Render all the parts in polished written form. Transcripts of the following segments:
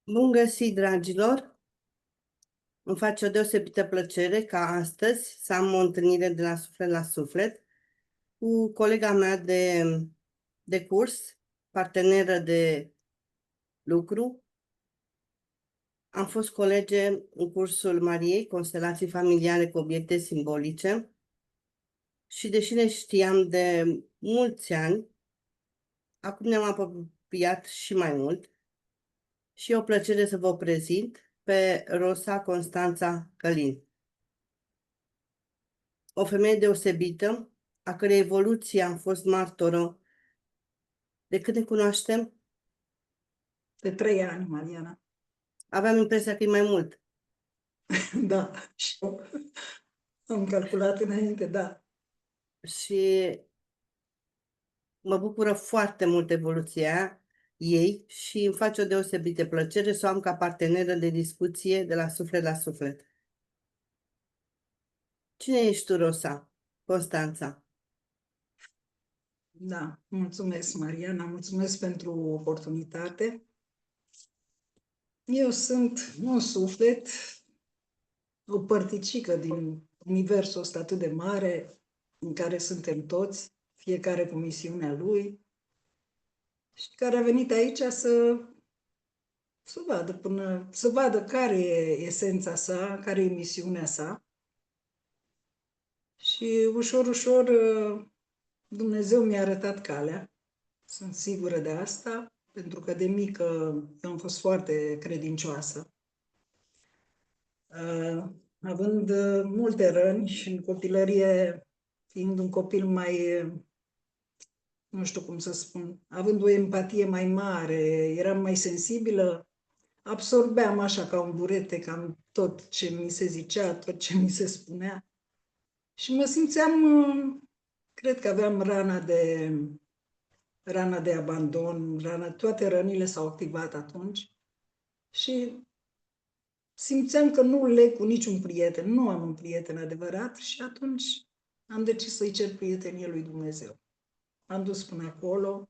Bun găsit, dragilor! Îmi face o deosebită plăcere ca astăzi să am o întâlnire de la suflet la suflet cu colega mea de curs, parteneră de lucru. Am fost colege în cursul Mariei, Constelații familiale cu obiecte simbolice și deși ne știam de mulți ani, acum ne-am apropiat și mai mult și e o plăcere să vă prezint pe Rosa Constanța Călin. O femeie deosebită, a cărei evoluție am fost martoră de când ne cunoaștem. De 3 ani, Mariana. Aveam impresia că e mai mult. Da, și eu am calculat înainte, da. Și mă bucură foarte mult evoluția ei și îmi face o deosebită plăcere să o am ca parteneră de discuție de la suflet la suflet. Cine ești tu, Rosa Constanța? Da, mulțumesc, Mariana, mulțumesc pentru oportunitate. Eu sunt un suflet, o părticică din universul ăsta atât de mare, în care suntem toți, fiecare cu misiunea lui, și care a venit aici să vadă care e esența sa, care e misiunea sa. Și ușor, ușor, Dumnezeu mi-a arătat calea. Sunt sigură de asta, pentru că de mică eu am fost foarte credincioasă. Având multe răni și în copilărie, fiind un copil mai, nu știu cum să spun, având o empatie mai mare, eram mai sensibilă, absorbeam așa ca un burete, cam tot ce mi se zicea, tot ce mi se spunea. Și mă simțeam, cred că aveam rana de abandon, toate rănile s-au activat atunci și simțeam că nu leg cu niciun prieten, nu am un prieten adevărat și atunci am decis să-i cer prietenie lui Dumnezeu. Am dus până acolo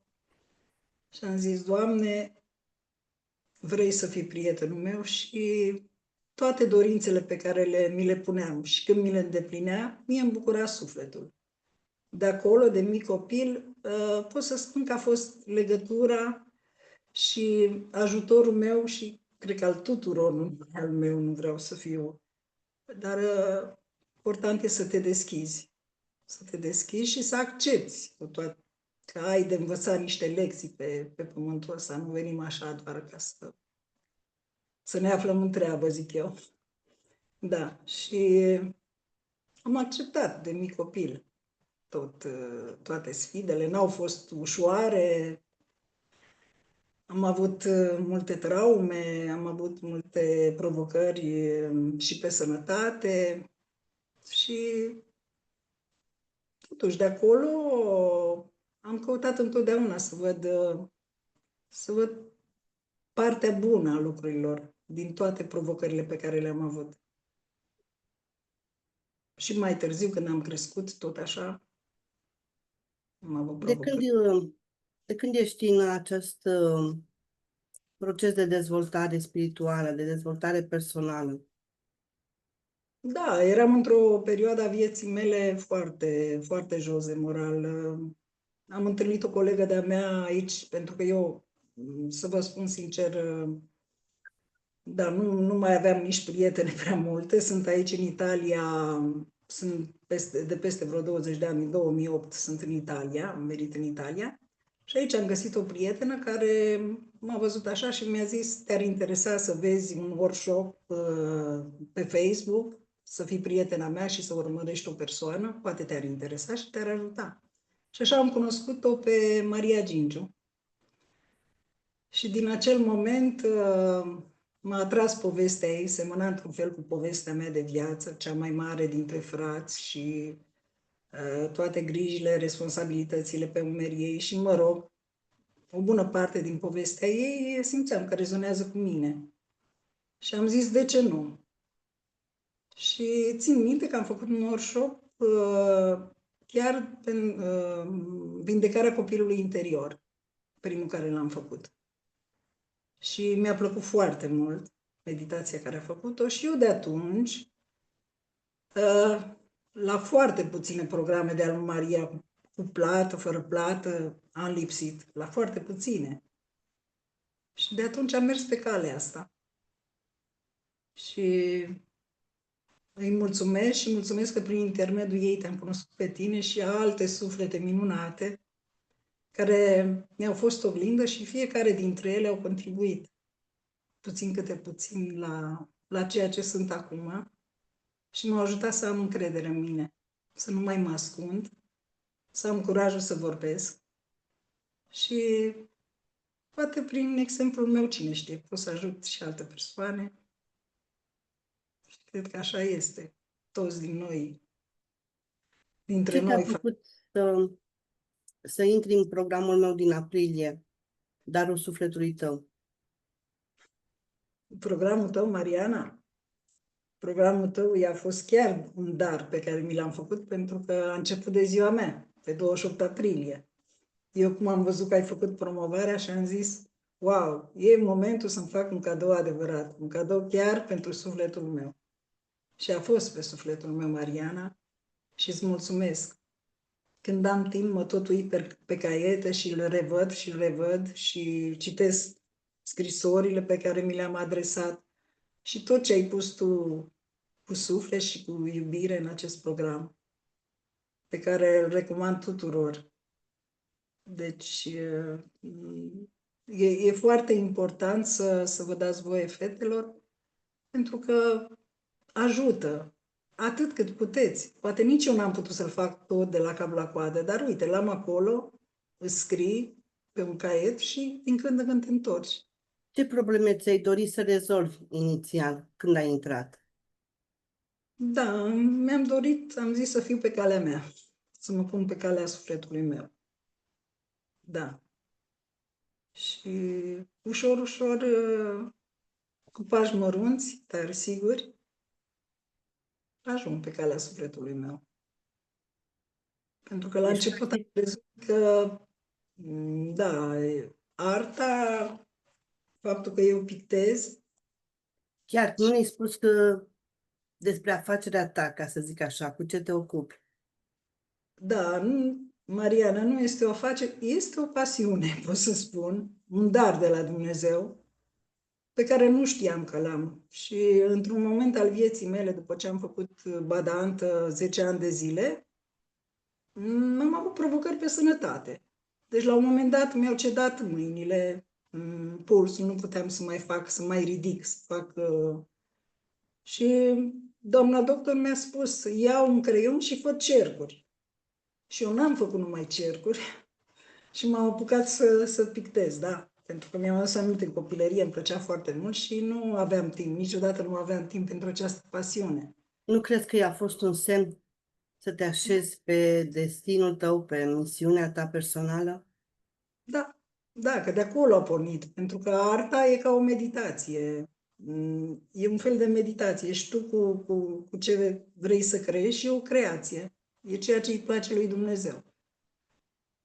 și am zis, Doamne, vrei să fii prietenul meu? Și toate dorințele pe care mi le puneam și când mi le îndeplinea, mie îmi bucura sufletul. De acolo, de mic copil, pot să spun că a fost legătura și ajutorul meu și cred că al tuturor, nu al meu, nu vreau să fiu. Dar important e să te deschizi. Să te deschizi și să accepti cu toate, că ai de învățat niște lecții pe pământul ăsta. Nu venim așa doar ca să ne aflăm în treabă, zic eu. Da, și am acceptat de mic copil toate sfidele. N-au fost ușoare, am avut multe traume, am avut multe provocări și pe sănătate și totuși de acolo am căutat întotdeauna să văd partea bună a lucrurilor din toate provocările pe care le-am avut. Și mai târziu, când am crescut, tot așa, am avut De când, provocări. de când ești în acest proces de dezvoltare spirituală, de dezvoltare personală? Da, eram într-o perioadă a vieții mele foarte, foarte jos de moral. Am întâlnit o colegă de-a mea aici, pentru că eu, să vă spun sincer, da, nu mai aveam nici prietene prea multe. Sunt aici în Italia, sunt de peste vreo 20 de ani, în 2008 sunt în Italia, am venit în Italia. Și aici am găsit o prietenă care m-a văzut așa și mi-a zis, te-ar interesa să vezi un workshop pe Facebook, să fii prietena mea și să urmărești o persoană, poate te-ar interesa și te-ar ajuta. Și așa am cunoscut-o pe Maria Gingiu. Și din acel moment m-a atras povestea ei, semăna într-un fel cu povestea mea de viață, cea mai mare dintre frați și toate grijile, responsabilitățile pe umerii ei și, mă rog, o bună parte din povestea ei simțeam că rezonează cu mine. Și am zis, de ce nu? Și țin minte că am făcut un workshop chiar pe vindecarea copilului interior, primul care l-am făcut. Și mi-a plăcut foarte mult meditația care a făcut-o și eu de atunci, la foarte puține programe de al lui Maria, cu plată, fără plată, am lipsit. La foarte puține. Și de atunci am mers pe calea asta. Și îi mulțumesc și mulțumesc că prin intermediul ei te-am cunoscut pe tine și alte suflete minunate care mi-au fost oglindă și fiecare dintre ele au contribuit puțin câte puțin la ceea ce sunt acum și m-au ajutat să am încredere în mine, să nu mai mă ascund, să am curajul să vorbesc și poate prin exemplul meu, cine știe, pot să ajut și alte persoane. Și cred că așa este. Toți dintre Ce te-a noi. făcut să intri în programul meu din aprilie, Darul Sufletului Tău? Programul tău, Mariana, programul tău i-a fost chiar un dar pe care mi l-am făcut pentru că a început de ziua mea, pe 28 aprilie. Eu cum am văzut că ai făcut promovarea și am zis, wow, e momentul să-mi fac un cadou adevărat, un cadou chiar pentru sufletul meu. Și a fost pe sufletul meu, Mariana, și îți mulțumesc. Când am timp, mă tot uit pe caiete și le revăd și le revăd și citesc scrisorile pe care mi le-am adresat și tot ce ai pus tu cu suflet și cu iubire în acest program, pe care îl recomand tuturor. Deci, e foarte important să vă dați voie, fetelor, pentru că ajută atât cât puteți. Poate nici eu n-am putut să-l fac tot de la cap la coadă, dar uite, l-am acolo, îți scrii pe un caiet și din când în când te întorci. Ce probleme ți-ai dorit să rezolvi inițial când ai intrat? Da, mi-am dorit, am zis să fiu pe calea mea, să mă pun pe calea sufletului meu. Da. Și ușor, ușor, cu pași mărunți, dar siguri, ajung pe calea sufletului meu. Pentru că la Ești început am crezut că, da, arta, faptul că eu pictez, chiar nu ne-ai spus că despre afacerea ta, ca să zic așa, cu ce te ocupi? da, nu, Mariana, nu este o afacere, este o pasiune, pot să spun, un dar de la Dumnezeu, pe care nu știam că l-am. Și într-un moment al vieții mele, după ce am făcut badantă 10 ani de zile, am avut provocări pe sănătate. Deci, la un moment dat, mi-au cedat mâinile, pulsul, nu puteam să mai fac, să mai ridic, să fac... Și doamna doctor mi-a spus, iau un creion și fă cercuri. Și eu n-am făcut numai cercuri și m-am apucat să pictez, da. Pentru că mi-am adus aminte în copilărie, îmi plăcea foarte mult și nu aveam timp, niciodată nu aveam timp pentru această pasiune. Nu crezi că i-a fost un semn să te așezi pe destinul tău, pe misiunea ta personală? Da, da, că de acolo a pornit, pentru că arta e ca o meditație. E un fel de meditație. Ești tu cu ce vrei să creezi și e o creație. E ceea ce îi place lui Dumnezeu.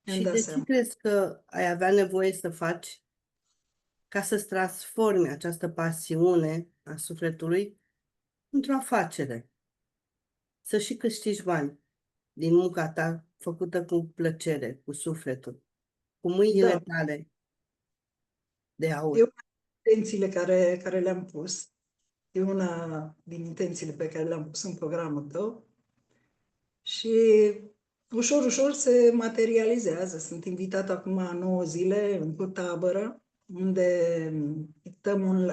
Mi-am Și dat de ce seama. crezi că ai avea nevoie să faci ca să-ți transformi această pasiune a sufletului într-o afacere? Să și câștigi bani din munca ta făcută cu plăcere, cu sufletul, cu mâinile Da, tale de e aur. una din intențiile care le-am pus. E una din intențiile pe care le-am pus în programul tău. Și ușor, ușor se materializează. Sunt invitată acum 9 zile într-o tabără unde stăm în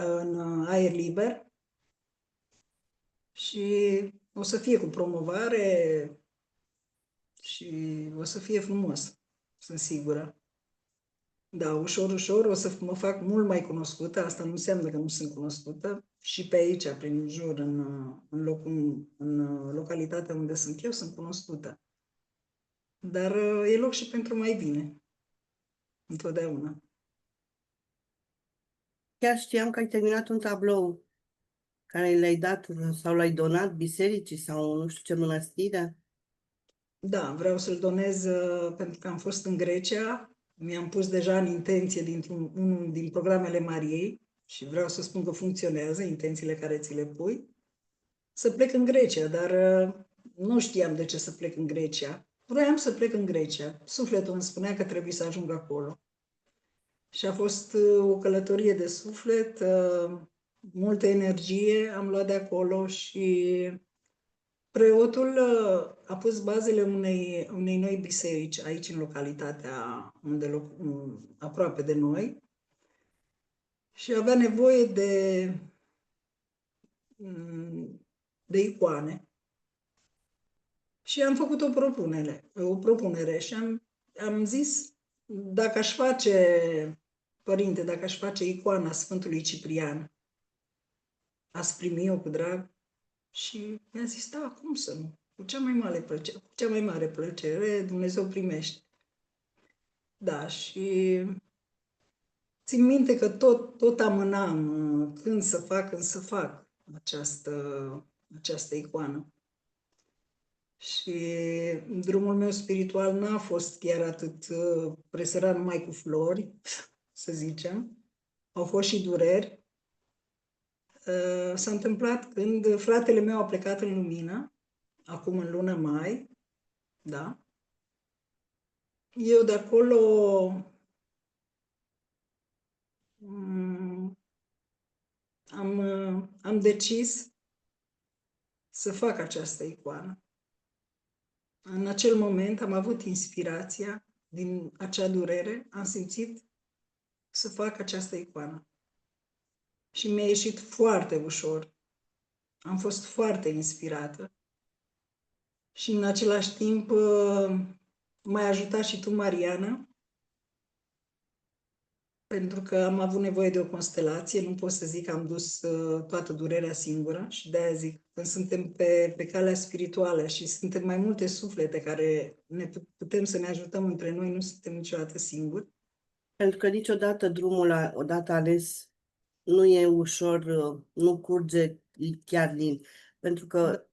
aer liber și o să fie cu promovare și o să fie frumos, sunt sigură. Da, ușor, ușor o să mă fac mult mai cunoscută. Asta nu înseamnă că nu sunt cunoscută. Și pe aici, prin jur, în localitatea unde sunt eu, sunt cunoscută. Dar e loc și pentru mai bine, întotdeauna. Chiar știam că ai terminat un tablou care l-ai dat sau l-ai donat bisericii sau nu știu ce mănăstire. Da, vreau să-l donez pentru că am fost în Grecia mi-am pus deja în intenție unul din programele Mariei și vreau să spun că funcționează intențiile care ți le pui, să plec în Grecia, dar nu știam de ce să plec în Grecia. Vroiam să plec în Grecia. Sufletul îmi spunea că trebuie să ajung acolo. Și a fost o călătorie de suflet, multă energie am luat de acolo și preotul a pus bazele unei noi biserici aici în localitatea aproape de noi și avea nevoie de icoane. Și am făcut o propunere și am zis, dacă aș face, părinte, dacă aș face icoana Sfântului Ciprian, ați primi-o cu drag? Și mi-a zis, da, cum să nu? Cu cea mai mare plăcere, Dumnezeu primește. Da, și țin minte că tot amânam când să fac această icoană. Și drumul meu spiritual n-a fost chiar atât presărat numai cu flori, să zicem. Au fost și dureri. S-a întâmplat când fratele meu a plecat în lumină, acum în luna mai, da? Eu de acolo am decis să fac această icoană. În acel moment am avut inspirația din acea durere, am simțit să fac această icoană. Și mi-a ieșit foarte ușor. Am fost foarte inspirată. Și în același timp m-ai ajutat și tu, Mariana, pentru că am avut nevoie de o constelație. Nu pot să zic că am dus toată durerea singură și de-aia zic, când suntem pe calea spirituală și suntem mai multe suflete care putem să ne ajutăm între noi, nu suntem niciodată singuri. Pentru că niciodată drumul odată ales nu e ușor, nu curge chiar lin. Pentru Da, că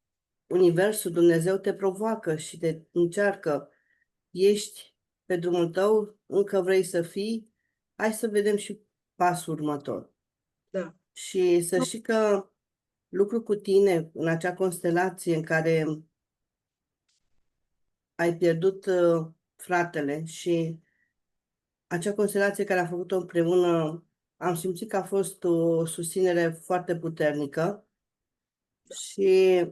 Universul, Dumnezeu te provoacă și te încearcă. Ești pe drumul tău, încă vrei să fii, hai să vedem și pasul următor. da, Și să știi că lucru cu tine în acea constelație în care ai pierdut fratele și acea constelație care a făcut-o împreună, am simțit că a fost o susținere foarte puternică și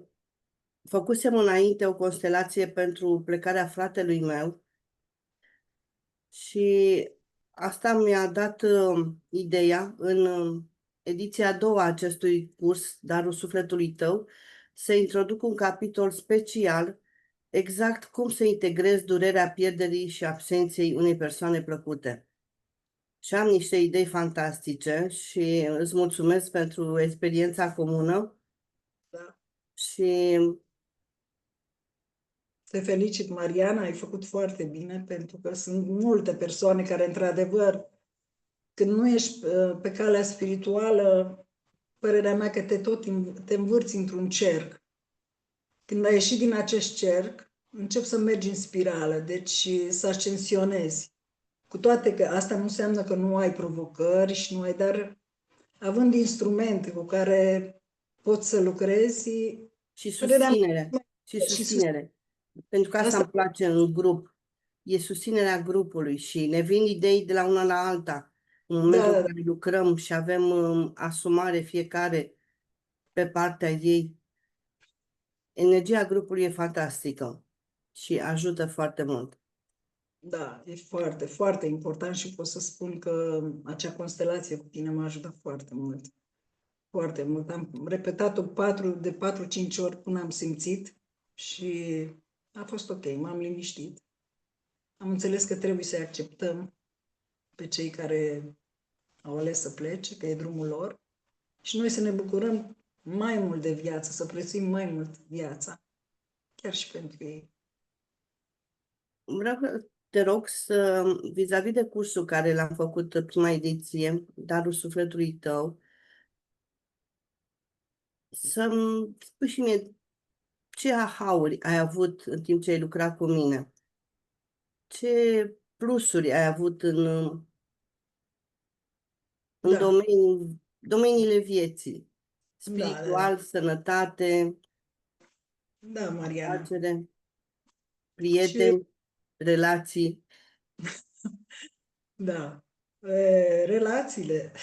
făcusem înainte o constelație pentru plecarea fratelui meu și asta mi-a dat ideea în ediția a doua a acestui curs, Darul Sufletului Tău, să introduc un capitol special exact cum să integrezi durerea pierderii și absenței unei persoane plăcute. Și am niște idei fantastice și îți mulțumesc pentru experiența comună da. și Te felicit, Mariana, ai făcut foarte bine, pentru că sunt multe persoane care, într-adevăr, când nu ești pe calea spirituală, părerea mea că te învârți într-un cerc. Când ai ieșit din acest cerc, începi să mergi în spirală, deci să ascensionezi. Cu toate că asta nu înseamnă că nu ai provocări și nu ai, dar având instrumente cu care poți să lucrezi, și părerea susținere, și mea și sus, susținere. Pentru că asta asta, îmi place în grup. E susținerea grupului și ne vin idei de la una la alta. În momentul în da, care lucrăm și avem asumare fiecare pe partea ei, energia grupului e fantastică și ajută foarte mult. da, e foarte, foarte important și pot să spun că acea constelație cu tine m-a ajutat foarte mult. Foarte mult. Am repetat-o de 4-5 ori până am simțit și a fost ok, m-am liniștit. Am înțeles că trebuie să acceptăm pe cei care au ales să plece, că e drumul lor și noi să ne bucurăm mai mult de viață, să prețuim mai mult viața, chiar și pentru ei. Vreau să te rog să, vis-a-vis de cursul care l-am făcut prima ediție, Darul Sufletului Tău, să-mi spui și mie ce aha-uri ai avut în timp ce ai lucrat cu mine. Ce plusuri ai avut în Da, domeniile vieții? da, da, da. Spiritual, sănătate, Da, Mariana. afacere, Și prieteni, relații. da, relațiile.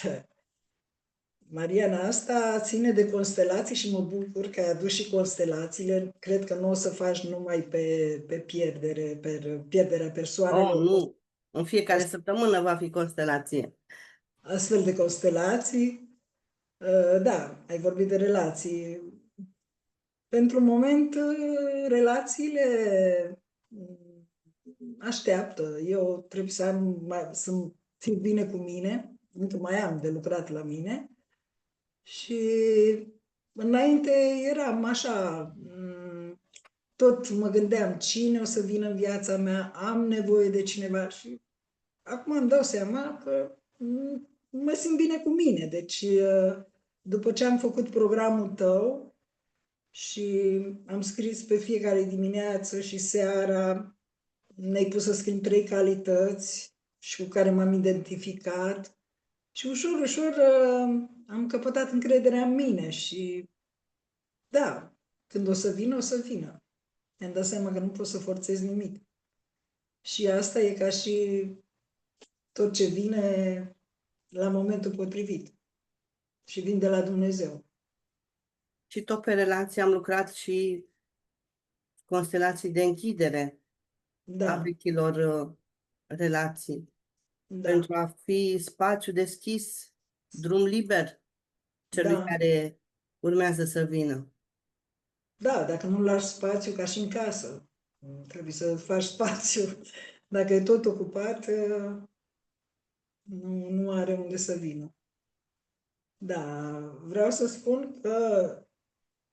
Mariana, asta ține de constelații și mă bucur că ai adus și constelațiile. Cred că nu o să faci numai pe pierdere, pe pierderea Oh, persoanelor, nu! În fiecare săptămână va fi constelație. astfel de constelații. Da, ai vorbit de relații. Pentru moment, relațiile așteaptă. Eu trebuie să am, să fiu bine cu mine, încă mai am de lucrat la mine. Și înainte eram așa, tot mă gândeam cine o să vină în viața mea, am nevoie de cineva și acum îmi dau seama că mă simt bine cu mine. Deci, după ce am făcut programul tău și am scris pe fiecare dimineață și seara, ne-ai pus să scriu 3 calități și cu care m-am identificat și ușor, ușor am căpătat încrederea în mine și da, când o să vină, o să vină. Mi-am dat seama că nu pot să forțez nimic. Și asta e ca și tot ce vine la momentul potrivit. Și vin de la Dumnezeu. Și tot pe relații am lucrat și constelații de închidere a Da, vechilor relații, da, pentru a fi spațiu deschis, drum liber celui da, care urmează să vină. da, dacă nu lași spațiu ca și în casă, trebuie să faci spațiu. Dacă e tot ocupat, nu are unde să vină. Da, vreau să spun că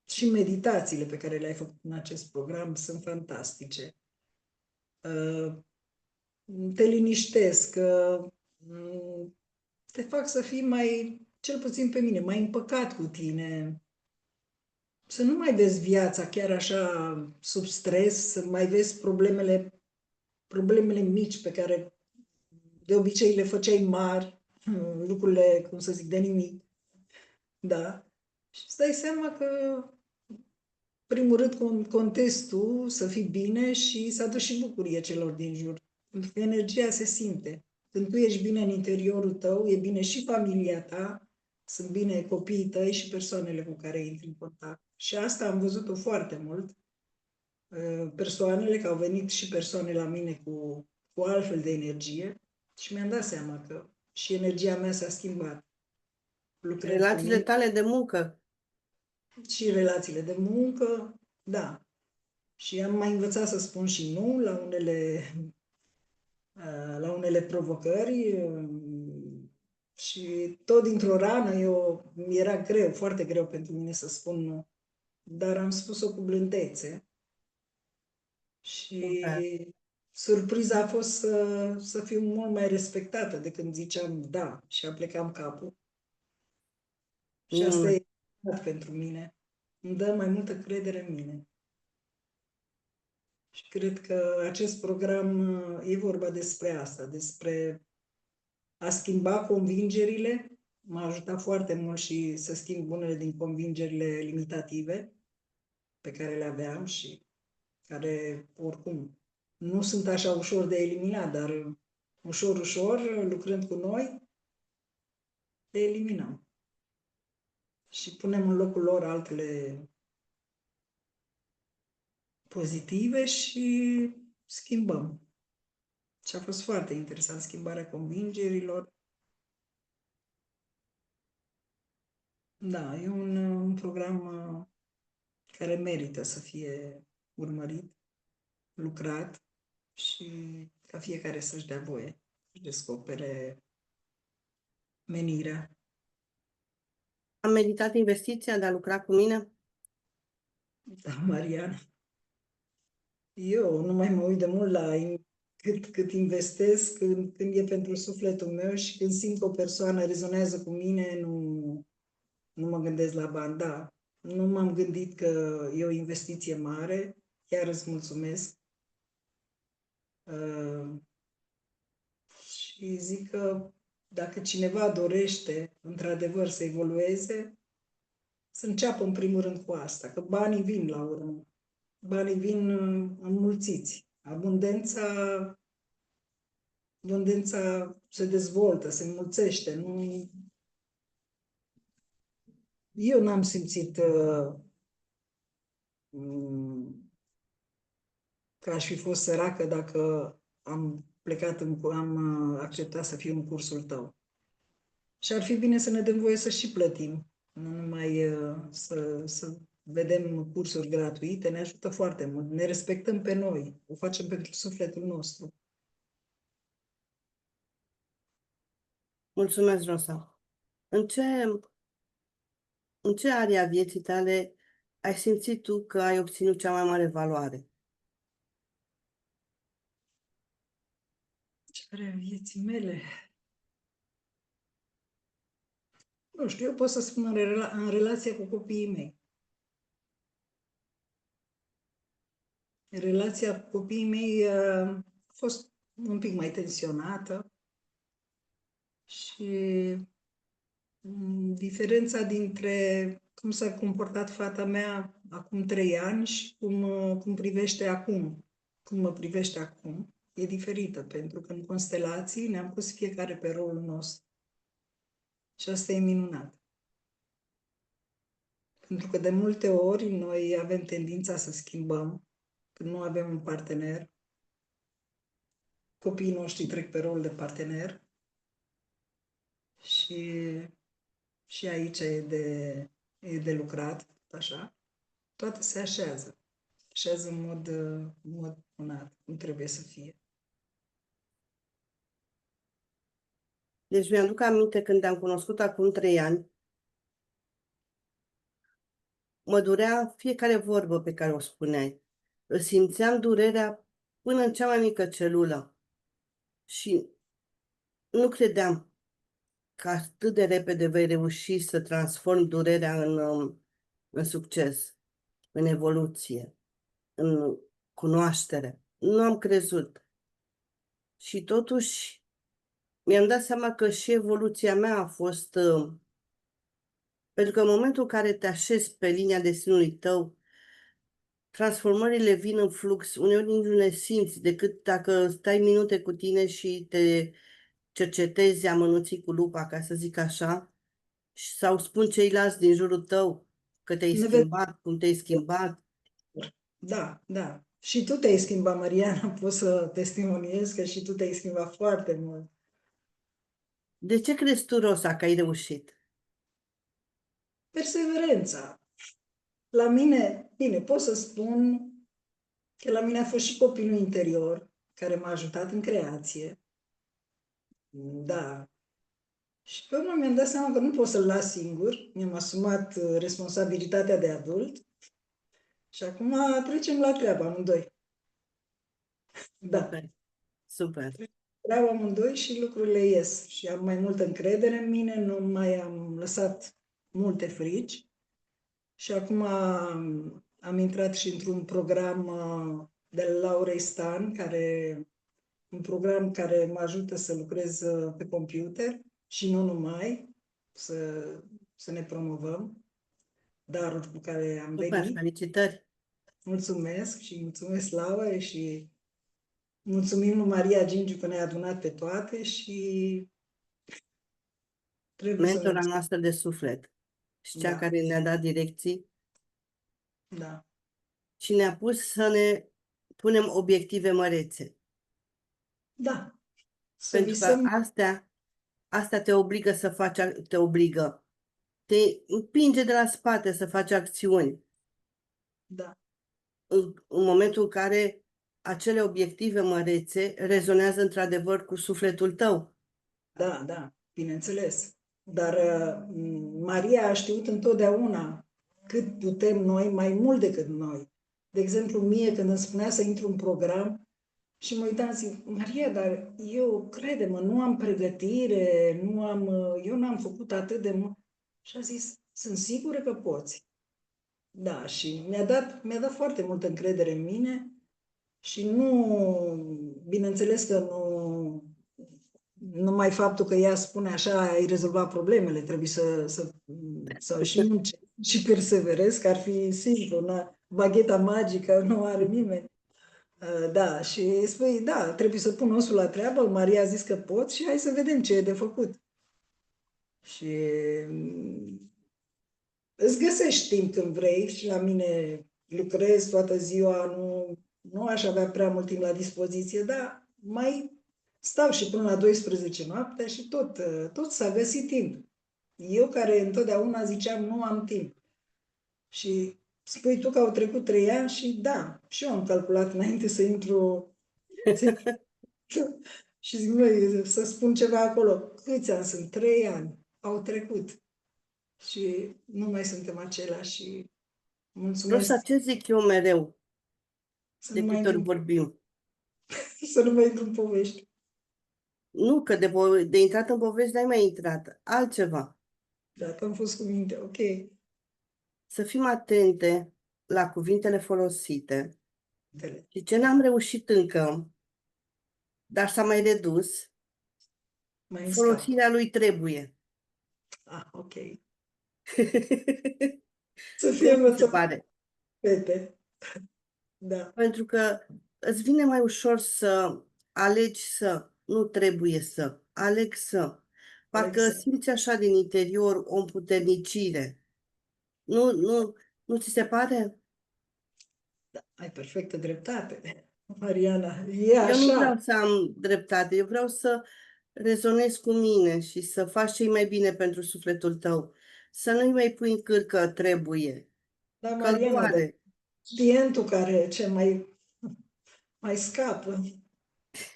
și meditațiile pe care le-ai făcut în acest program sunt fantastice. Te liniștesc, te fac să fii mai, cel puțin pe mine, mai împăcat cu tine, să nu mai vezi viața chiar așa sub stres, să mai vezi problemele mici pe care de obicei le făceai mari, lucrurile, cum să zic, de nimic, da? Și îți dai seama că primul rând contezi tu să fii bine și să aduci și bucurie celor din jur. Pentru că energia se simte. Când tu ești bine în interiorul tău, e bine și familia ta, sunt bine copiii tăi și persoanele cu care intri în contact. Și asta am văzut-o foarte mult. Persoanele, că au venit și persoane la mine cu altfel de energie și mi-am dat seama că și energia mea s-a schimbat lucrând cu Relațiile mine tale de muncă, și relațiile de muncă, da. Și am mai învățat să spun și nu la unele provocări și tot dintr-o rană mi-era greu, foarte greu pentru mine să spun nu. Dar am spus-o cu blândețe super, și surpriza a fost să fiu mult mai respectată de când ziceam da și aplecam capul. Și asta minunat. e pentru mine. Îmi dă mai multă credere în mine. Și cred că acest program e vorba despre asta, despre a schimba convingerile. M-a ajutat foarte mult și să schimb unele din convingerile limitative pe care le aveam și care, oricum, nu sunt așa ușor de eliminat, dar ușor, ușor, lucrând cu noi, le eliminăm. Și punem în locul lor altele pozitive și schimbăm. Și a fost foarte interesant schimbarea convingerilor. Da, e un program care merită să fie urmărit, lucrat și ca fiecare să-și dea voie, să descopere menirea. Am meditat investiția de a lucra cu mine? Da, Mariana, eu nu mai mă uit de mult la cât investesc când e pentru sufletul meu și când simt că o persoană rezonează cu mine, nu mă gândesc la bani. Da, nu m-am gândit că e o investiție mare, chiar îți mulțumesc. Și zic că dacă cineva dorește, într-adevăr, să evolueze, să înceapă în primul rând cu asta, că banii vin la urmă. Banii vin înmulțiți. Abundența se dezvoltă, se înmulțește. Nu... Eu n-am simțit că aș fi fost săracă dacă am acceptat să fiu în cursul tău. Și ar fi bine să ne dăm voie să și plătim, nu numai să vedem cursuri gratuite, ne ajută foarte mult. Ne respectăm pe noi, o facem pentru sufletul nostru. Mulțumesc, Rosa. În ce, în ce area vieții tale ai simțit tu că ai obținut cea mai mare valoare? Ce are vieții mele? Nu știu, eu pot să spun în relația cu copiii mei. Relația cu copiii mei a fost un pic mai tensionată și diferența dintre cum s-a comportat fata mea acum 3 ani și cum privește acum, cum mă privește acum, e diferită, pentru că în constelații ne-am pus fiecare pe rolul nostru. Și asta e minunat. Pentru că de multe ori noi avem tendința să schimbăm când nu avem un partener. Copiii noștri trec pe rol de partener și aici e de lucrat, așa. Toate se așează în mod minunat, cum trebuie să fie. Deci mi-aduc aminte când te-am cunoscut acum 3 ani, mă durea fiecare vorbă pe care o spuneai. Îți simțeam durerea până în cea mai mică celulă și nu credeam că atât de repede vei reuși să transformi durerea în succes, în evoluție, în cunoaștere. Nu am crezut. Și totuși mi-am dat seama că și evoluția mea a fost, pentru că în momentul în care te așezi pe linia destinului tău, transformările vin în flux, uneori nici nu le simți decât dacă stai minute cu tine și te cercetezi amănunții cu lupa, ca să zic așa, sau spun ceilalți din jurul tău că te-ai Ne vedem. schimbat, cum te-ai schimbat. Da, da. Și tu te-ai schimbat, Mariana, pot să testimoniez că și tu te-ai schimbat foarte mult. De ce crezi tu, Rosa, că ai reușit? Perseverența. La mine, bine, pot să spun că la mine a fost și copilul interior care m-a ajutat în creație. Da. Și pe urmă mi-am dat seama că nu pot să-l las singur. Mi-am asumat responsabilitatea de adult și acum trecem la treabă amândoi. Da. Super, super. Treaba amândoi și lucrurile ies. Și am mai multă încredere în mine, nu mai am lăsat multe frici. Și acum am intrat și într-un program de la Laurei Stan, un program care mă ajută să lucrez pe computer și nu numai, să ne promovăm daruri cu care am Super, venit. felicitări. Mulțumesc și mulțumesc, Laura, și mulțumim lui Maria Gingiu că ne-a adunat pe toate și trebuie să Mentora mergem. noastră de suflet și cea Da, care ne-a dat direcții da, și ne-a pus să ne punem obiective mărețe. da. Să Pentru că visăm, asta te obligă să faci, te împinge de la spate să faci acțiuni. da, În momentul în care acele obiective mărețe rezonează într-adevăr cu sufletul tău. da, bineînțeles. Dar Maria a știut întotdeauna cât putem noi, mai mult decât noi. De exemplu, mie când îmi spunea să intru în program și mă uitam, zic, Maria, dar eu, crede-mă, nu am pregătire, eu n-am făcut atât de mult. Și a zis, sunt sigură că poți. Da, și mi-a dat foarte multă încredere în mine și nu, bineînțeles că numai faptul că ea spune așa, ai rezolvat problemele, trebuie să și muncești și perseverezi, că ar fi simplu, bagheta magică nu are nimeni. Da, și spui, da, trebuie să pun osul la treabă, Maria a zis că pot și hai să vedem ce e de făcut. Și îți găsești timp când vrei și la mine lucrez toată ziua, nu aș avea prea mult timp la dispoziție, dar mai stau și până la 12 noaptea și tot s-a găsit timp. Eu care întotdeauna ziceam nu am timp. Și spui tu că au trecut 3 ani și da, și eu am calculat înainte să intru și zic, măi, să spun ceva acolo. Câți ani sunt? 3 ani. Au trecut. Și nu mai suntem același și Rosa, mulțumesc ce zic eu mereu să de nu mai câte ori intru, vorbim? să nu mai intru în povești. Nu, că de intrat în povești n-ai mai intrat. Altceva. Dacă am fost cu minte, ok. Să fim atente la cuvintele folosite Dele. și ce n-am reușit încă, dar s-a mai redus, Mai îmi scap. folosirea lui trebuie. Ah, ok. Să fie Cum ți se învățat pare? fete. Da, Pentru că îți vine mai ușor să alegi să, nu trebuie să, aleg să. Parcă exact. simți așa din interior o împuternicire. Nu ți se pare? Da, ai perfectă dreptate, Mariana. E Eu nu vreau așa. să am dreptate, eu vreau să rezonez cu mine și să faci ce mai bine pentru sufletul tău. Să nu-i mai pui în cârcă trebuie, Da, că-l Mariana, dar doare. clientul care ce mai scapă.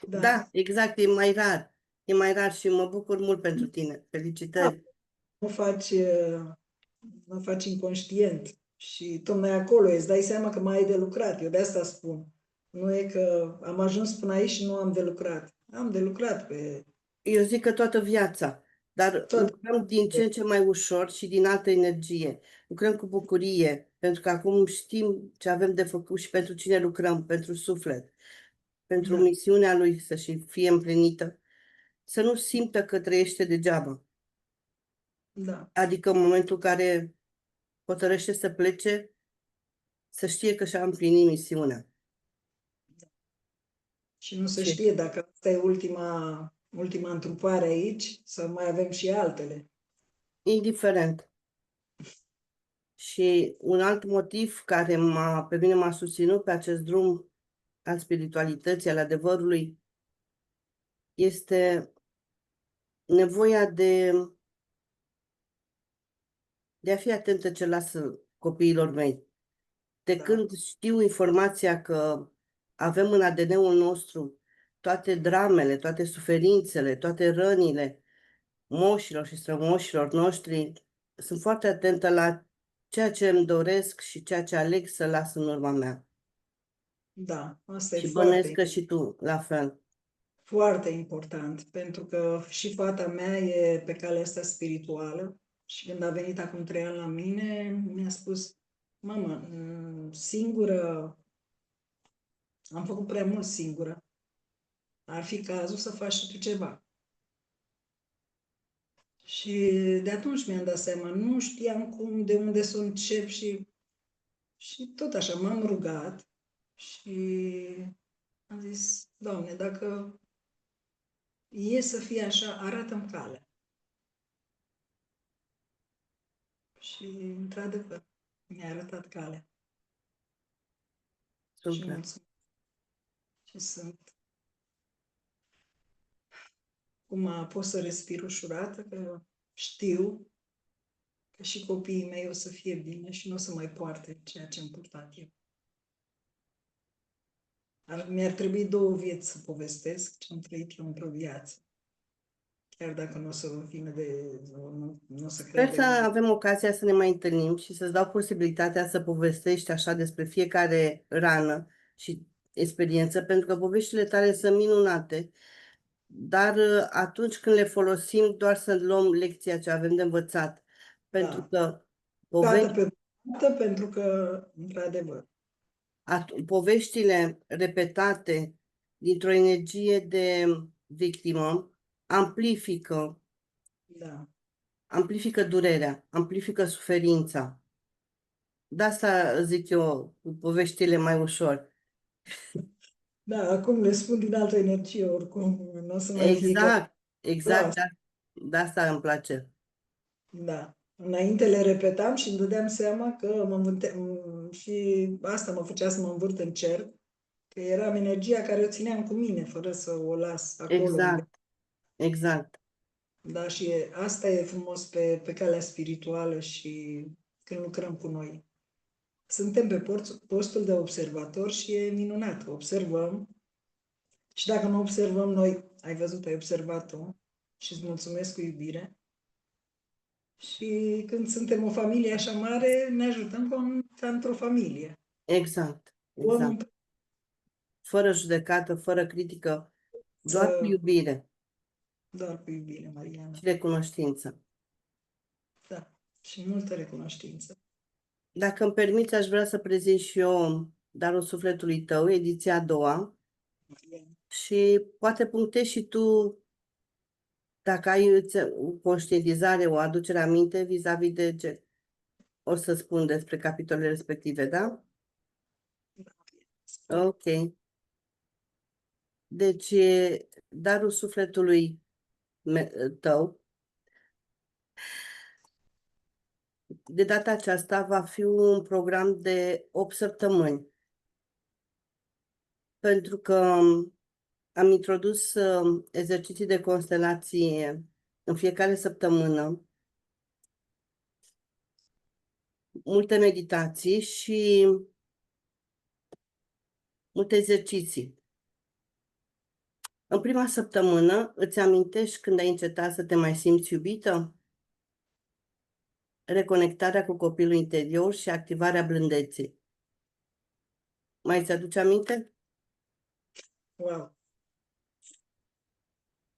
Da. Da, exact, e mai rar. E mai rar și mă bucur mult pentru tine. Da, Felicitări. nu faci, nu faci inconștient. Și tocmai acolo îți dai seama că mai ai de lucrat. Eu de asta spun. Nu e că am ajuns până aici și nu am de lucrat. Am de lucrat pe Eu zic că toată viața, dar toate. lucrăm din ce în ce mai ușor și din altă energie. Lucrăm cu bucurie, pentru că acum știm ce avem de făcut și pentru cine lucrăm, pentru suflet, pentru Da, misiunea lui să și fie împlinită, să nu simtă că trăiește degeaba. da. Adică în momentul în care hotărăște să plece, să știe că și-a împlinit misiunea. Și nu se Ce? știe dacă asta e ultima întrupare aici, să mai avem și altele. Indiferent. Și un alt motiv care pe mine m-a susținut pe acest drum al spiritualității, al adevărului, este nevoia de a fi atentă ce lasă copiilor mei. De Da, când știu informația că avem în ADN-ul nostru toate dramele, toate suferințele, toate rănile moșilor și strămoșilor noștri, sunt foarte atentă la ceea ce îmi doresc și ceea ce aleg să las în urma mea. da, asta e Și bănuiesc foarte, că și tu, la fel. foarte important, pentru că și fata mea e pe calea asta spirituală și când a venit acum 3 ani la mine, mi-a spus, mamă, singură, am făcut prea mult singură, ar fi cazul să faci și tu ceva. Și de atunci mi-am dat seama, nu știam de unde să încep și tot așa m-am rugat și am zis, Doamne, dacă e să fie așa, arată-mi calea. Și, într-adevăr, mi-a arătat calea. Și Super. mulțumesc. Și sunt, cum pot să respir ușurată, că știu că și copiii mei o să fie bine și nu o să mai poarte ceea ce am purtat eu. Mi-ar trebui 2 vieți să povestesc ce am trăit eu într-o viață. Chiar dacă nu o să vină nu o să Sper creadă să nimeni. avem ocazia să ne mai întâlnim și să-ți dau posibilitatea să povestești așa despre fiecare rană și experiență, pentru că poveștile tale sunt minunate, dar atunci când le folosim, doar să luăm lecția ce avem de învățat. Pentru Da. că Dată povești, pe dată, pentru că, într-adevăr, poveștile repetate dintr-o energie de victimă amplifică, Da. amplifică durerea, amplifică suferința. De asta zic eu, cu poveștile mai ușor. Da, acum le spun din altă energie, oricum, nu o să mai fie chiar Exact, exact, clas. de asta îmi place. Da. Înainte le repetam și îmi dădeam seama că și asta mă făcea să mă învârt în cerc, că eram energia care o țineam cu mine, fără să o las acolo unde. Exact, exact, Da, și asta e frumos pe calea spirituală și când lucrăm cu noi. Suntem pe postul de observator și e minunat. Observăm și dacă nu observăm noi, ai văzut, ai observat-o și îți mulțumesc cu iubire. Și când suntem o familie așa mare, ne ajutăm ca într-o familie. exact, Luăm exact. Fără judecată, fără critică, doar cu iubire doar cu iubire, Mariana. și recunoștință. Da. Și multă recunoștință. Dacă îmi permiți, aș vrea să prezint și eu Darul Sufletului Tău, ediția a doua, Mariana. și poate punctezi și tu, dacă ai o conștientizare, o aducere aminte vis-a-vis de ce o să spun despre capitolele respective, da? Ok. Deci, Darul Sufletului Tău, de data aceasta, va fi un program de 8 săptămâni, pentru că am introdus exerciții de constelație în fiecare săptămână, multe meditații și multe exerciții. În prima săptămână îți amintești când ai încetat să te mai simți iubită? Reconectarea cu copilul interior și activarea blândeții. Mai ți-aduce aminte? Wow.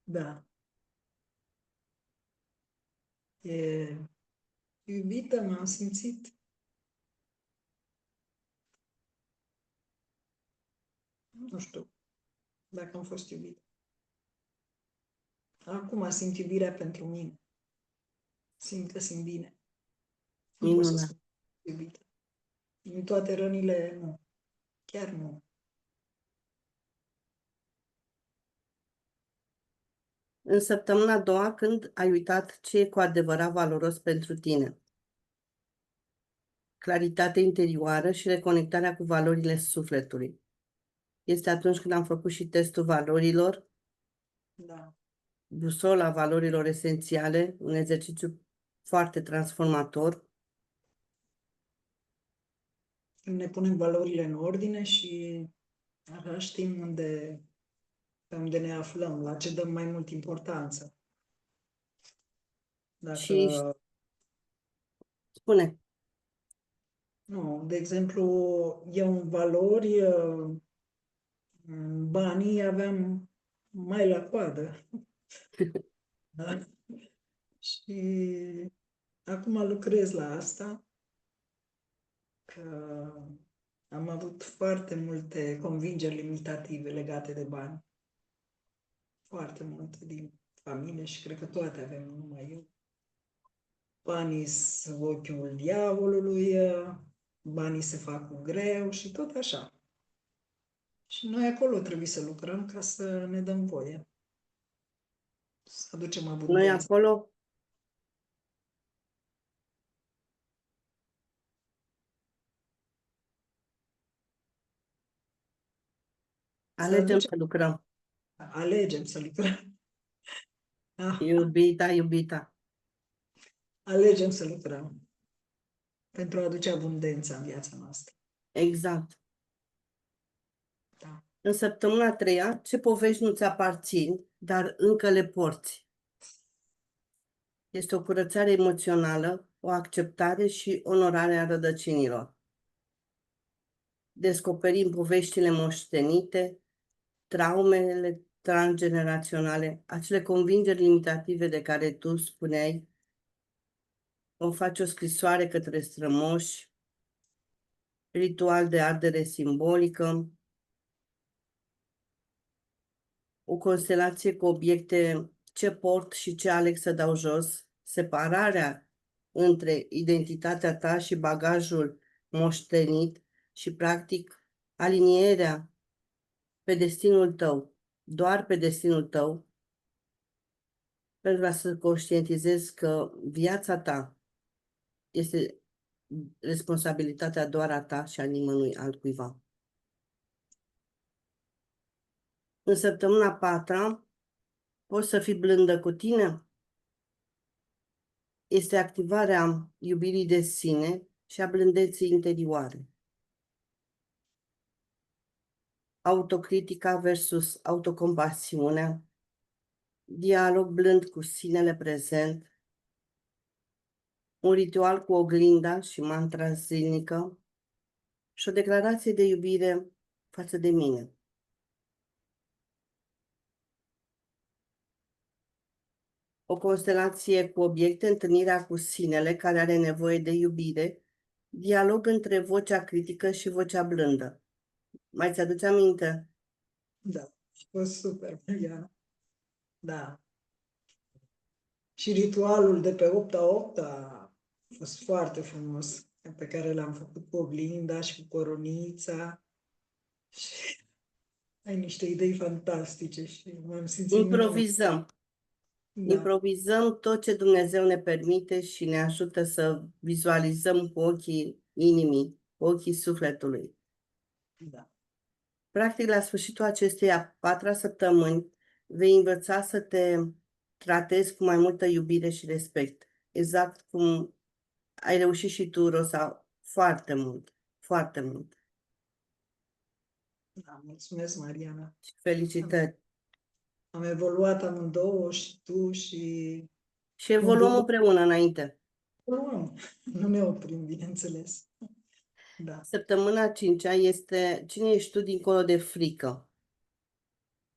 Da. E iubită, m-am simțit. Nu știu dacă am fost iubită. Acum simt iubirea pentru mine. Simt că simt bine. Nu pot să Minunat. spun iubită. Din toate rănile, nu. Chiar nu. În săptămâna a doua, când ai uitat ce e cu adevărat valoros pentru tine. Claritate interioară și reconectarea cu valorile sufletului. Este atunci când am făcut și testul valorilor, Da. busola valorilor esențiale, un exercițiu foarte transformator. Ne punem valorile în ordine și așa știm pe unde ne aflăm, la ce dăm mai mult importanță. Dacă, Și spune, nu, de exemplu, eu în valori, banii aveam mai la coadă. Da? Și acum lucrez la asta, că am avut foarte multe convingeri limitative legate de bani. Foarte multe din familie și cred că toate avem, nu numai eu. Banii sunt ochiul diavolului, banii se fac cu greu și tot așa. Și noi acolo trebuie să lucrăm ca să ne dăm voie, să aducem noi abundență. acolo Să alegem aducem, să lucrăm. alegem să lucrăm. Ah, Iubita, iubita. alegem să lucrăm pentru a aduce abundența în viața noastră. Exact. Da. În săptămâna a treia, ce povești nu ți aparțin, dar încă le porți? Este o curățare emoțională, o acceptare și onorare a rădăcinilor. Descoperim poveștile moștenite, traumele transgeneraționale, acele convingeri limitative de care tu spuneai. Vom face o scrisoare către strămoși, ritual de ardere simbolică, o constelație cu obiecte ce port și ce aleg să dau jos, separarea între identitatea ta și bagajul moștenit și, practic, alinierea pe destinul tău, doar pe destinul tău, pentru să conștientizezi că viața ta este responsabilitatea doar a ta și a nimănui altcuiva. În săptămâna 4 poți să fii blândă cu tine? Este activarea iubirii de sine și a blândeții interioare. Autocritica versus autocompasiunea, dialog blând cu sinele prezent, un ritual cu oglinda și mantra zilnică și o declarație de iubire față de mine. O constelație cu obiecte, întâlnirea cu sinele care are nevoie de iubire, dialog între vocea critică și vocea blândă. Mai ți-aduce aminte? Da, a fost super, Mariana. Da. Și ritualul de pe 8/8 a fost foarte frumos, pe care l-am făcut cu oglinda și cu coronița. Și ai niște idei fantastice și m-am simțit minunat. Improvizăm. Da, Improvizăm tot ce Dumnezeu ne permite și ne ajută să vizualizăm cu ochii inimii, cu ochii sufletului. da, Practic, la sfârșitul acestei a 4-a săptămâni, vei învăța să te tratezi cu mai multă iubire și respect. Exact cum ai reușit și tu, Rosa, foarte mult, foarte mult. da. Mulțumesc, Mariana. Și felicitări. Am evoluat amândouă, și tu, și Și mă evoluăm bucur împreună înainte. că evoluăm. Nu ne oprim, bineînțeles. Da, Săptămâna 5-a este cine ești tu dincolo de frică.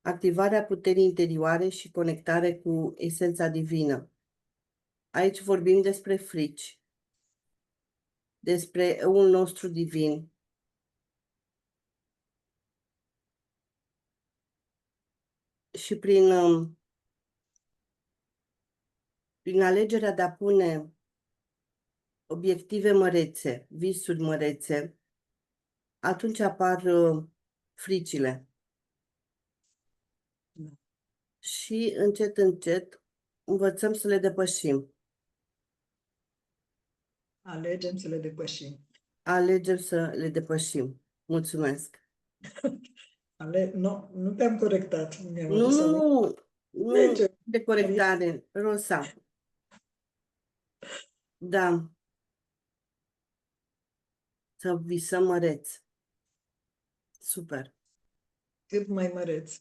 Activarea puterii interioare și conectare cu esența divină. Aici vorbim despre frici, despre eul nostru divin. Și prin alegerea de a pune obiective mărețe, visuri mărețe, atunci apar fricile. da. Și încet, încet învățăm să le depășim. Alegem să le depășim. Alegem să le depășim. Mulțumesc. Nu, nu te-am corectat. Mi-am Nu, adus aminte. nu, nu Alegem. de corectare, Rosa. Da, să visăm măreț. Super. Cât mai măreț.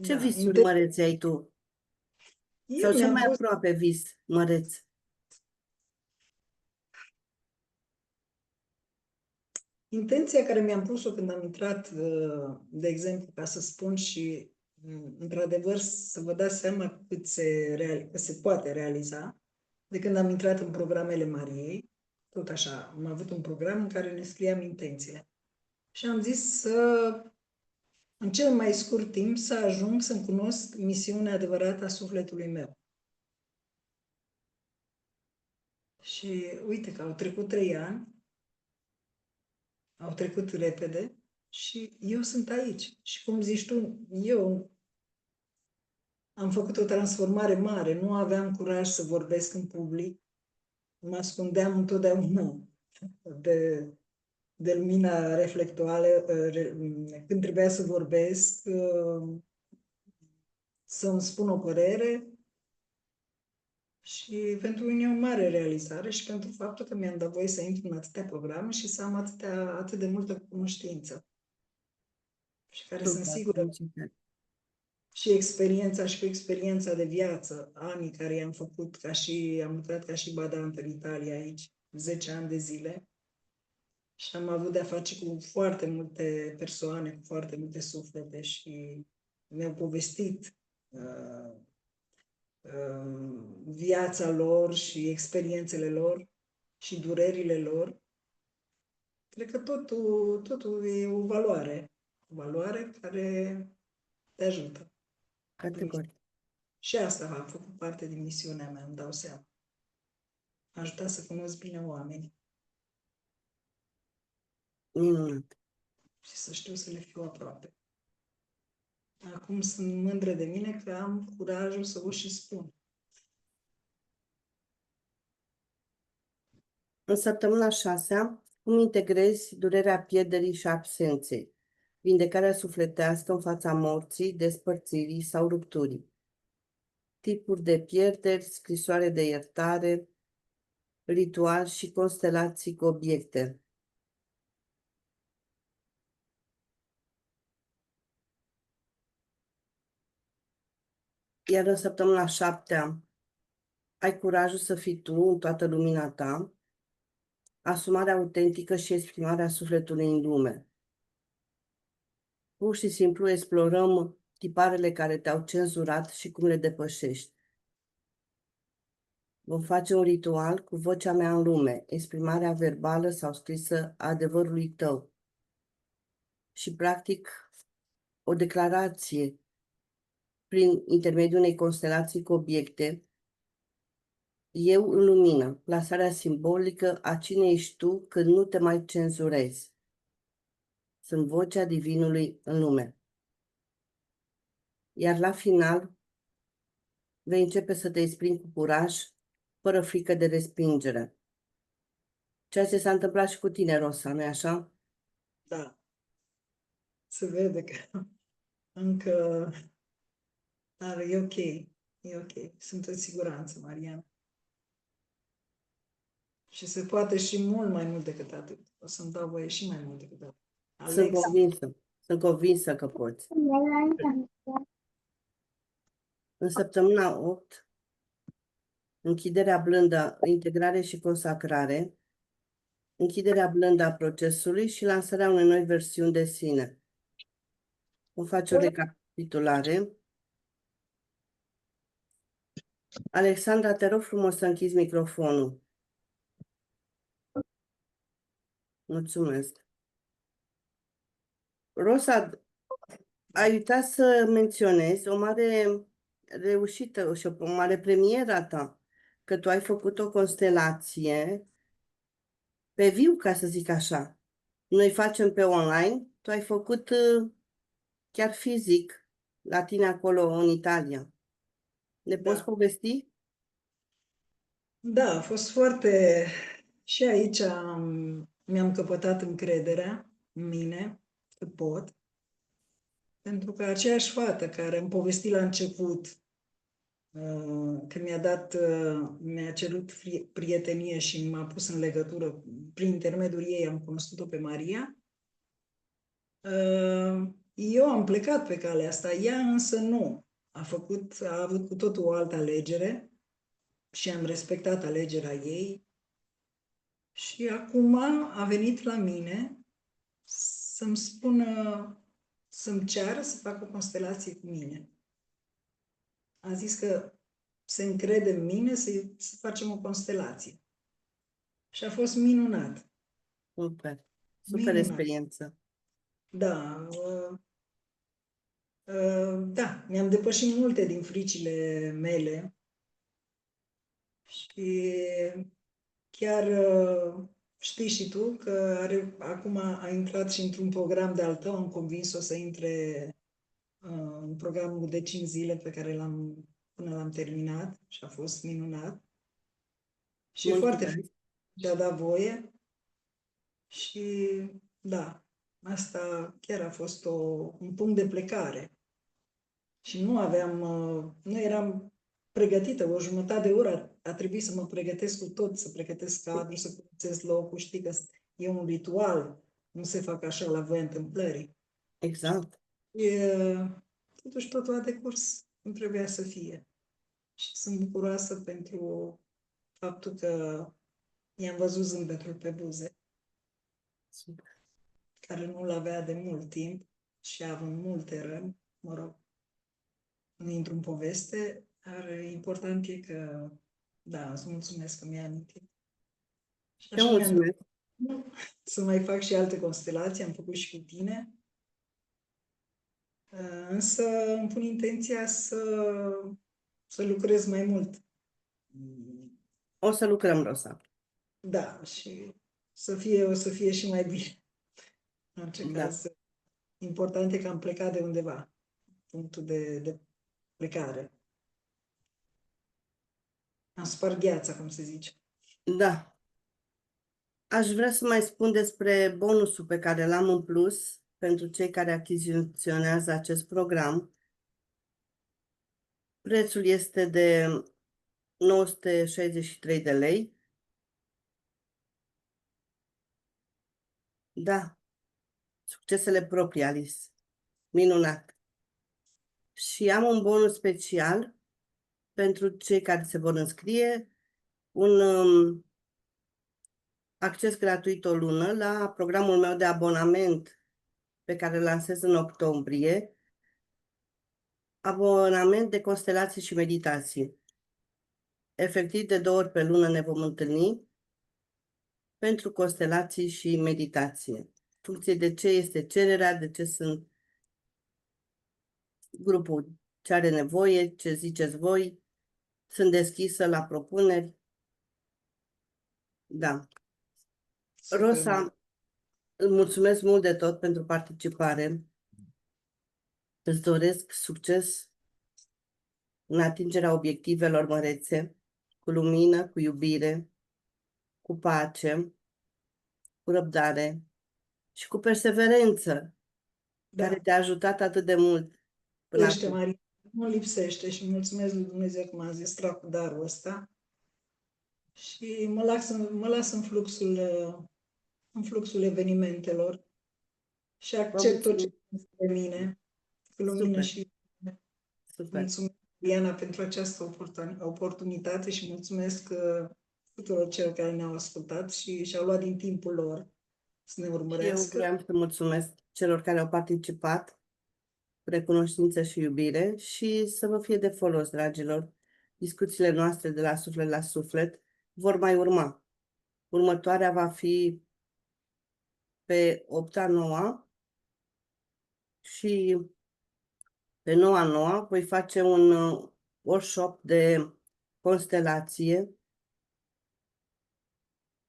Ce Da. visuri mărețe ai tu? Sau Eu cel mi-am mai pus aproape vis măreț? intenția care mi-am pus-o când am intrat, de exemplu, ca să spun și, într-adevăr, să vă dați seama că se poate realiza, de când am intrat în programele Mariei, tot așa, am avut un program în care ne scriam intențiile. Și am zis în cel mai scurt timp, să ajung să-mi cunosc misiunea adevărată a sufletului meu. Și uite că au trecut 3 ani, au trecut repede și eu sunt aici. Și cum zici tu, eu am făcut o transformare mare, nu aveam curaj să vorbesc în public, mă ascundeam întotdeauna de, de lumina reflectoare, când trebuia să vorbesc, să-mi spun o părere. Și pentru mine e o mare realizare și pentru faptul că mi-am dat voie să intru în atâtea programe și să am atât de multă cunoștință. Și care sunt Super, sigură felicitări. și experiența și cu experiența de viață, anii care i-am făcut am lucrat ca și badant în Italia aici, 10 ani de zile și am avut de-a face cu foarte multe persoane, cu foarte multe suflete și mi-au povestit viața lor și experiențele lor și durerile lor. Cred că totul e o valoare care te ajută. Categoric. Și asta a făcut parte din misiunea mea, îmi dau seama. A ajutat să cunosc bine oamenii Minunat. și să știu să le fiu aproape. Acum sunt mândră de mine că am curajul să o și spun. În săptămâna 6-a, cum integrezi durerea pierderii și absenței, vindecarea sufletească în fața morții, despărțirii sau rupturii, tipuri de pierderi, scrisoare de iertare, ritual și constelații cu obiecte. Iar în săptămâna 7-a, ai curajul să fii tu în toată lumina ta, asumarea autentică și exprimarea sufletului în lume. Pur și simplu explorăm tiparele care te-au cenzurat și cum le depășești. Vom face un ritual cu vocea mea în lume, exprimarea verbală sau scrisă a adevărului tău. Și, practic, o declarație prin intermediul unei constelații cu obiecte, eu în lumină, plasarea simbolică a cine ești tu când nu te mai cenzurezi. Sunt vocea divinului în lume. Iar la final, vei începe să te exprimi cu curaj, fără frică de respingere. Ceea ce s-a întâmplat și cu tine, Rosa, nu-i așa? Da. Se vede că încă... Dar e ok. E ok. Sunt în siguranță, Mariana. Și se poate și mult mai mult decât atât. O să-mi dau voie și mai mult decât atât. Sunt convinsă. Sunt convinsă că poți. În săptămâna 8, închiderea blândă, integrare și consacrare, închiderea blândă a procesului și lansarea unei noi versiuni de sine. Vom face o recapitulare. Alexandra, te rog frumos să închizi microfonul. Mulțumesc. Rosa, ai uitat să menționezi o mare reușită și o mare premieră a ta, că tu ai făcut o constelație pe viu, ca să zic așa. Noi facem pe online, tu ai făcut chiar fizic la tine acolo în Italia. Ne poți povesti? Da, a fost foarte... Și aici mi-am căpătat încrederea în mine, că pot. Pentru că aceeași fată care îmi povesti la început, când mi-a cerut prietenie și m-a pus în legătură, prin intermediul ei am cunoscut-o pe Maria, eu am plecat pe calea asta, ea însă nu. A avut cu totul o altă alegere și am respectat alegerea ei și acum a venit la mine să-mi spună, să-mi ceară să fac o constelație cu mine. A zis că se încrede în mine să facem o constelație. Și a fost minunat. Super. Super Minunat. experiență. Da. Da, mi-am depășit multe din fricile mele și chiar știi și tu că acum a intrat și într-un program de-al tău, am convins-o să intre în programul de 5 zile pe care până l-am terminat și a fost minunat. Și e foarte Mulțumesc. și a dat voie și da, asta chiar a fost un punct de plecare. Și nu eram pregătită, o jumătate de oră a trebuit să mă pregătesc cu tot, să pregătesc cadrul, să curățesc locul, știi că e un ritual, nu se fac așa la voia întâmplării. Exact. Totuși totul a decurs cum trebuia să fie. Și sunt bucuroasă pentru faptul că i-am văzut zâmbetul pe buze, Super. care nu-l avea de mult timp și având multe răni, mă rog, nu intru în poveste, dar important e că, da, îți mulțumesc că mi-ai amintit. Și Eu așa mi-am mulțumesc. dorit să mai fac și alte constelații, am făcut și cu tine. Însă îmi pun intenția să lucrez mai mult. O să lucrăm, Rosa. Da, și o să fie și mai bine. În orice Da. caz, important e că am plecat de undeva, punctul de plecare. Am spart gheața, cum se zice. Da. Aș vrea să mai spun despre bonusul pe care l-am în plus pentru cei care achiziționează acest program. Prețul este de 963 de lei. Da, succesele proprii, Alice. Minunat. Și am un bonus special pentru cei care se vor înscrie, un acces gratuit o lună la programul meu de abonament pe care îl lansez în octombrie, abonament de constelații și meditații. Efectiv, de 2 ori pe lună ne vom întâlni pentru constelații și meditație. Funcție de ce este cererea, de ce sunt grupul, ce are nevoie, ce ziceți voi. Sunt deschisă la propuneri. Da. Super mult. Rosa, îți mulțumesc mult de tot pentru participare. Îți doresc succes în atingerea obiectivelor mărețe, cu lumină, cu iubire, cu pace, cu răbdare și cu perseverență, care Da, te-a ajutat atât de mult până lipsește, acum. Maria. Nu lipsește și mulțumesc lui Dumnezeu că m-a distrat cu darul ăsta și mă las în fluxul evenimentelor și Vă accept tot ce mulțumim. este de mine, cu lumină Super, și super. mulțumesc, Diana, pentru această oportunitate și mulțumesc tuturor celor care ne-au ascultat și și-au luat din timpul lor să ne Și eu urmărească. vreau să mulțumesc celor care au participat, recunoștință și iubire și să vă fie de folos, dragilor. Discuțiile noastre de la suflet la suflet vor mai urma. Următoarea va fi pe 8/9 și pe 9/9 voi face un workshop de constelație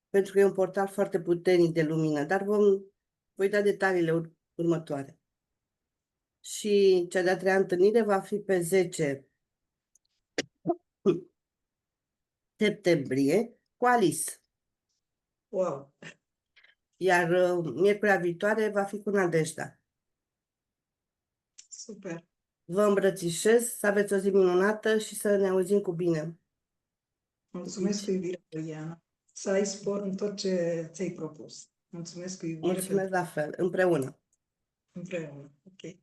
pentru că e un portal foarte puternic de lumină, dar voi da detaliile următoare. Și cea de-a treia întâlnire va fi pe 10 septembrie cu Alice. Wow! Iar miercurea viitoare va fi cu Nadejda. Super! Vă îmbrățișez, să aveți o zi minunată și să ne auzim cu bine. Mulțumesc cu iubire, Diana. Să ai spor în tot ce ți-ai propus. Mulțumesc cu iubire Mulțumesc la fel, împreună. împreună. Ok.